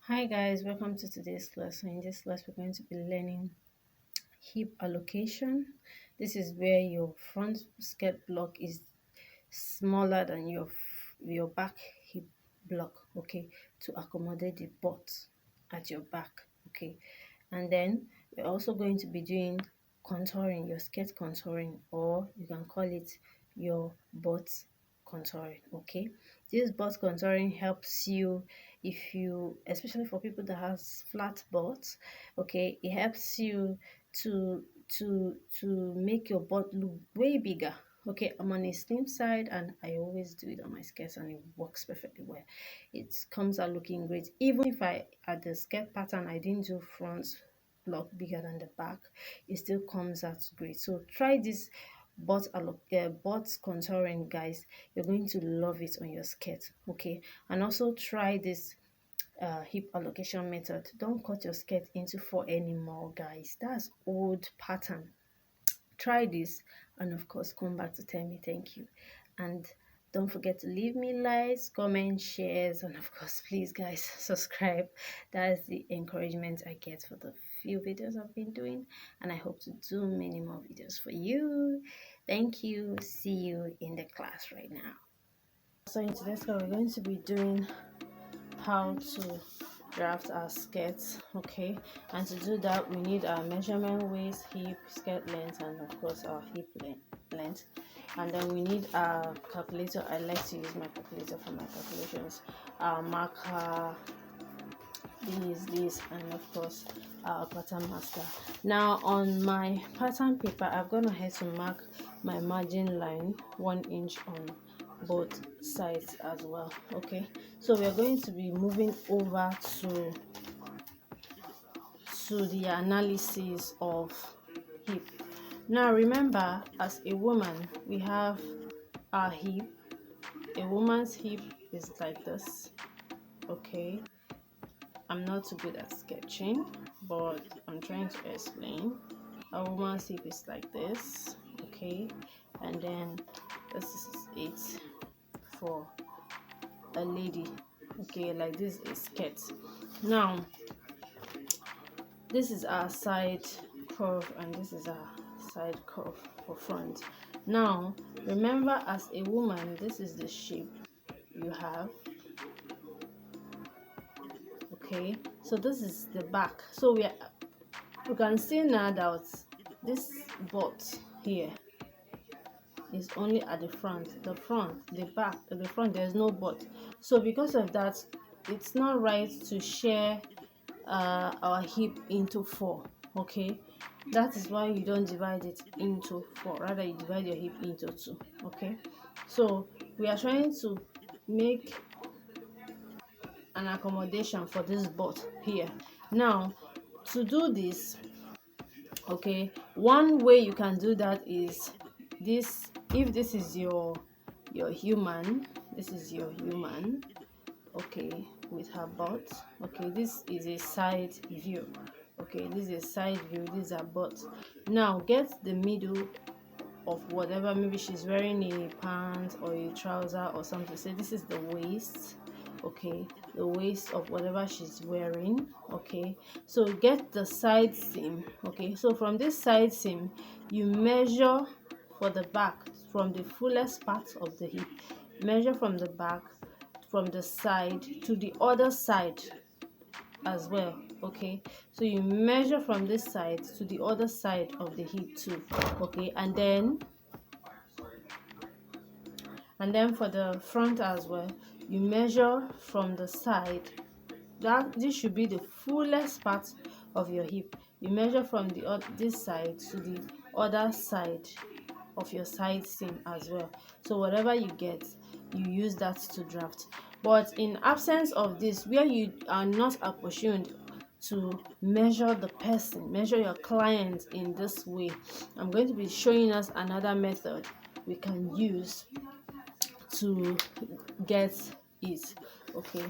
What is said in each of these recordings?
Hi guys, welcome to today's class. So in this class, we're going to be learning hip allocation. This is where your front skirt block is smaller than your back hip block, okay, to accommodate the butt at your back, okay. And then we're also going to be doing contouring, your skirt contouring, or you can call it your butt contouring, okay. This butt contouring helps you, if you, especially for people that has flat butts, okay, it helps you to make your butt look way bigger. Okay, I'm on a slim side and I always do it on my skirts and it works perfectly well. It comes out looking great. Even if I, at the skirt pattern, I didn't do front block bigger than the back, it still comes out great. So try this butt contouring, guys. You're going to love it on your skirt, okay. And also try this hip allocation method. Don't cut your skirt into four anymore, guys. That's old pattern. Try this, and of course come back to tell me thank you. And don't forget to leave me likes, comments, shares, and of course please guys subscribe. That's the encouragement I get for the few videos I've been doing, and I hope to do many more videos for you. Thank you. See you in the class right now. So in today's class, we're going to be doing how to draft our skirts, okay. And to do that, we need our measurement, waist, hip, skirt length, and of course our hip length. And then we need our calculator. I like to use my calculator for my calculations. Our marker, this, and of course our pattern master. Now on my pattern paper, I've gone ahead to mark my margin line 1 inch on both sides as well, okay. So we are going to be moving over to the analysis of hip. Now remember, as a woman, we have our hip. A woman's hip is like this, okay. I'm not too good at sketching, but I'm trying to explain. A woman's hip is like this, okay, and then this is it for a lady, okay, like this is skirt. Now this is our side curve and this is our side curve for front. Now remember, as a woman, this is the shape you have, okay. So this is the back. So you can see now that this butt here is only at the front, the back, the front, there's no butt. So because of that, it's not right to share our hip into 4, okay. That is why you don't divide it into 4, rather you divide your hip into 2, okay. So we are trying to make an accommodation for this butt here. Now to do this, okay, one way you can do that is this. If this is your human, this is your human, okay, with her butt, okay. This is a side view, okay. This is a side view, this is her butt. Now get the middle of whatever, maybe she's wearing a pant or a trouser or something. Say this is the waist, okay, the waist of whatever she's wearing, okay. So get the side seam, okay. So from this side seam, you measure for the back from the fullest part of the hip. Measure from the back, from the side to the other side as well, okay. So you measure from this side to the other side of the hip too, okay. And then for the front as well, you measure from the side. That this should be the fullest part of your hip. You measure from this side to the other side of your side seam as well. So whatever you get, you use that to draft. But in absence of this, where you are not opportuned to measure the person, measure your client in this way, I'm going to be showing us another method we can use to get it, okay.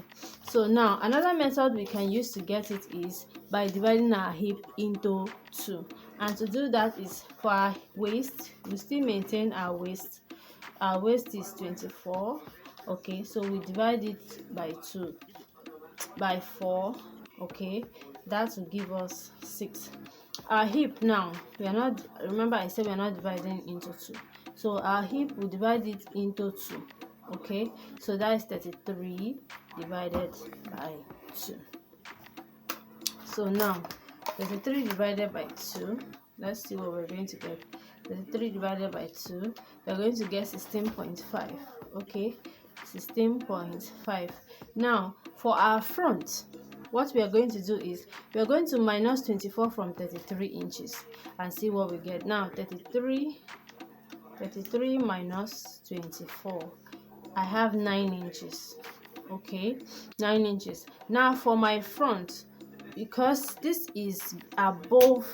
So now another method we can use to get it is by dividing our hip into 2. And to do that is for our waist, we still maintain our waist. Our waist is 24, okay. So we divide it by 2, by 4, okay, that will give us 6. Our hip now, we are not, remember I said we are not dividing into 2, so our hip will divide it into 2, okay, so that is 33 divided by 2. So now 33 divided by 2, let's see what we're going to get. 33 divided by 2, we're going to get 16.5, okay, 16.5. Now for our front, what we are going to do is we are going to minus 24 from 33 inches and see what we get. Now 33 minus 24, I have 9 inches, okay, 9 inches. Now for my front, because this is above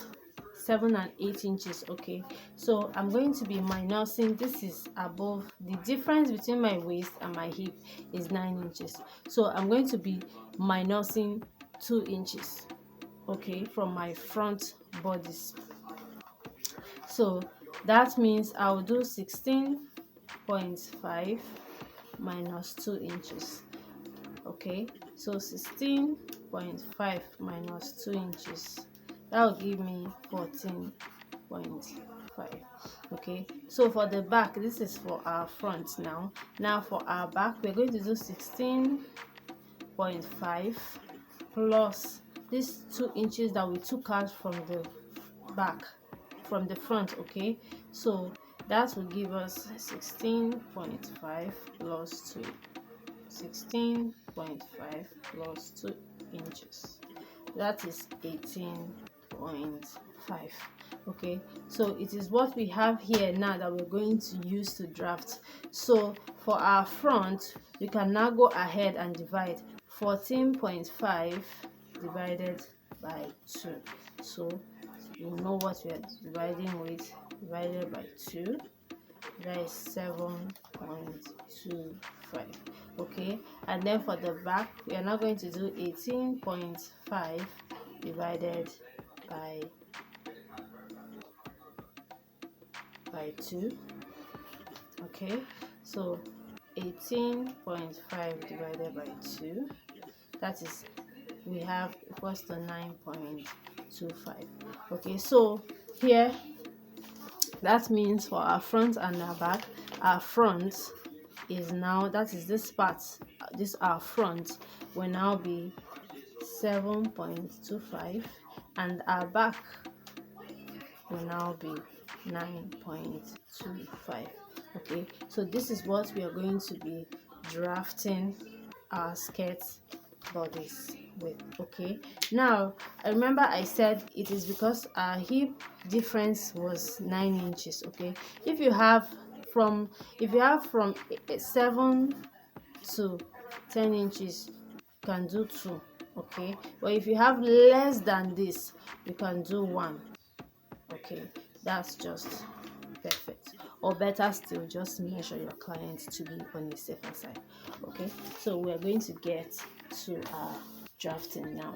7 and 8 inches, okay, so I'm going to be minusing, this is above, the difference between my waist and my hip is 9 inches, so I'm going to be minusing 2 inches, okay, from my front bodies. So that means I'll do 16.5 minus 2 inches, okay, so 16.5 minus 2 inches, that will give me 14.5, okay. So for the back, this is for our front. Now for our back, we're going to do 16.5 plus these 2 inches that we took out from the back, from the front, okay, so that will give us 16.5 plus 2, 16.5 plus 2 inches, that is 18.5, okay. So it is what we have here now that we're going to use to draft. So for our front, we can now go ahead and divide 14.5 divided by 2, so you know what we are dividing with, divided by 2, that is 7.25, okay. And then for the back, we are now going to do 18.5 divided by 2, okay, so 18.5 divided by 2, that is, we have equals to 9.25, okay. So here, that means for our front and our back, our front is now, that is this part, this our front will now be 7.25 and our back will now be 9.25, okay. So this is what we are going to be drafting our skirt bodies with, okay. Now I remember I said it is because our hip difference was 9 inches, okay. If you have from 7 to 10 inches, you can do 2, okay, but if you have less than this, you can do 1, okay. That's just perfect, or better still, just measure your client to be on the safer side, okay. So we're going to get to our drafting now.